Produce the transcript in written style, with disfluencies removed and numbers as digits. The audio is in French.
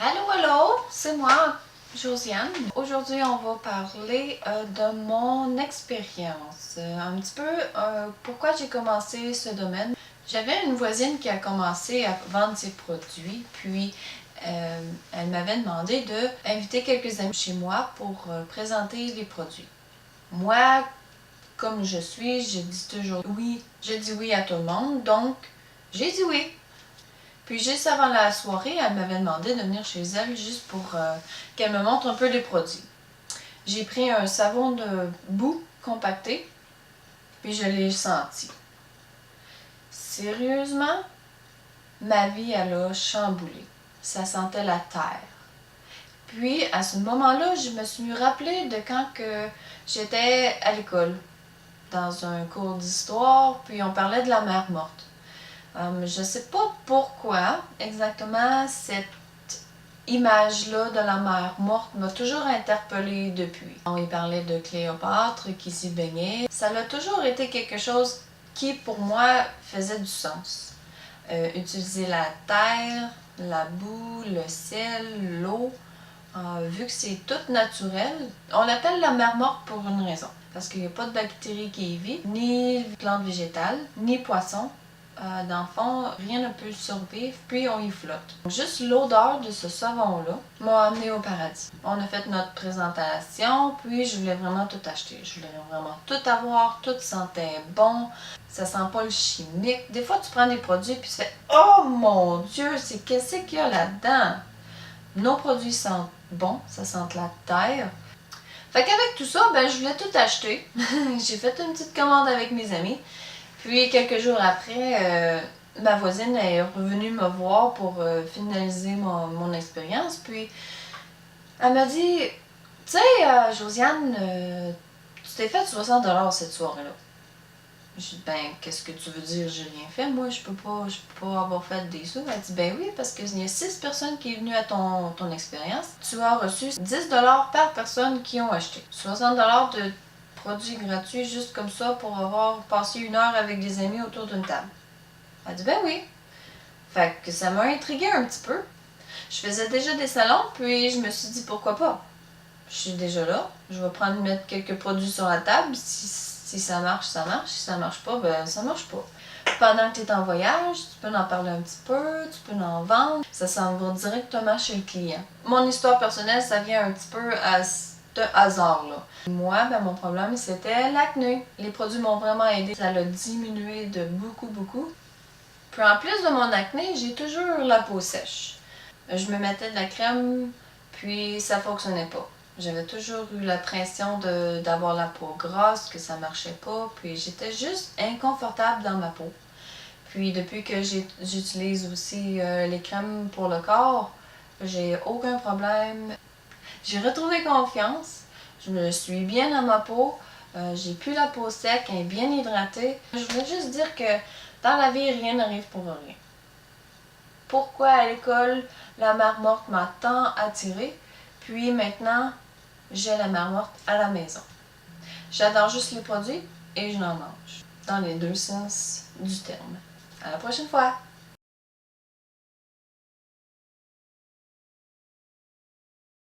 Allô, allô, c'est moi, Josiane. Aujourd'hui, on va parler de mon expérience. Un petit peu pourquoi j'ai commencé ce domaine. J'avais une voisine qui a commencé à vendre ses produits, puis elle m'avait demandé d'inviter quelques amis chez moi pour présenter les produits. Moi, comme je suis, je dis toujours oui. Je dis oui à tout le monde, donc j'ai dit oui. Puis juste avant la soirée, elle m'avait demandé de venir chez elle juste pour qu'elle me montre un peu les produits. J'ai pris un savon de boue compacté, puis je l'ai senti. Sérieusement, ma vie, elle a chamboulé. Ça sentait la terre. Puis, à ce moment-là, je me suis rappelé de quand que j'étais à l'école, dans un cours d'histoire, puis on parlait de la mer morte. Je sais pas pourquoi exactement cette image-là de la mer morte m'a toujours interpellée depuis. On y parlait de Cléopâtre qui s'y baignait. Ça a toujours été quelque chose qui, pour moi, faisait du sens. Utiliser la terre, la boue, le sel, l'eau, vu que c'est tout naturel, on l'appelle la mer morte pour une raison. Parce qu'il n'y a pas de bactéries qui y vivent, ni plantes végétales, ni poissons. Dans le fond, rien ne peut survivre, puis on y flotte. Juste l'odeur de ce savon-là m'a amené au paradis. On a fait notre présentation, puis je voulais vraiment tout acheter. Je voulais vraiment tout avoir, tout sentait bon. Ça sent pas le chimique. Des fois, tu prends des produits, puis tu fais « Oh mon Dieu, c'est qu'est-ce qu'il y a là-dedans? » Nos produits sentent bon, ça sent la terre. Fait qu'avec tout ça, ben, je voulais tout acheter. J'ai fait une petite commande avec mes amis. Puis quelques jours après, ma voisine est revenue me voir pour finaliser mon expérience. Puis elle m'a dit, tu sais, Josiane, tu t'es fait 60$ cette soirée-là. J'ai dit, ben, qu'est-ce que tu veux dire? J'ai rien fait. Moi, je peux pas avoir fait des sous. Elle dit, ben oui, parce qu'il y a 6 personnes qui sont venues à ton expérience. Tu as reçu 10$ par personne qui ont acheté. 60$ de produits gratuits juste comme ça pour avoir passé 1 heure avec des amis autour d'une table. Elle dit, ben oui. Fait que ça m'a intriguée un petit peu. Je faisais déjà des salons, puis je me suis dit, pourquoi pas? Je suis déjà là. Je vais mettre quelques produits sur la table. Si ça marche, ça marche. Si ça marche pas, ben ça marche pas. Pendant que tu es en voyage, tu peux en parler un petit peu, tu peux en vendre. Ça s'en va directement chez le client. Mon histoire personnelle, ça vient un petit peu à ce hasard-là. Moi, ben, mon problème, c'était l'acné. Les produits m'ont vraiment aidé. Ça l'a diminué de beaucoup, beaucoup. Puis en plus de mon acné, j'ai toujours la peau sèche. Je me mettais de la crème, puis ça fonctionnait pas. J'avais toujours eu l'impression d'avoir la peau grasse, que ça marchait pas, puis j'étais juste inconfortable dans ma peau. Puis depuis que j'utilise aussi les crèmes pour le corps, j'ai aucun problème. J'ai retrouvé confiance, je me suis bien dans ma peau, j'ai plus la peau sec, elle est bien hydratée. Je voulais juste dire que dans la vie, rien n'arrive pour rien. Pourquoi à l'école, la mer morte m'a tant attirée, puis maintenant, j'ai la mer morte à la maison. J'adore juste les produits et je n'en mange. Dans les deux sens du terme. À la prochaine fois!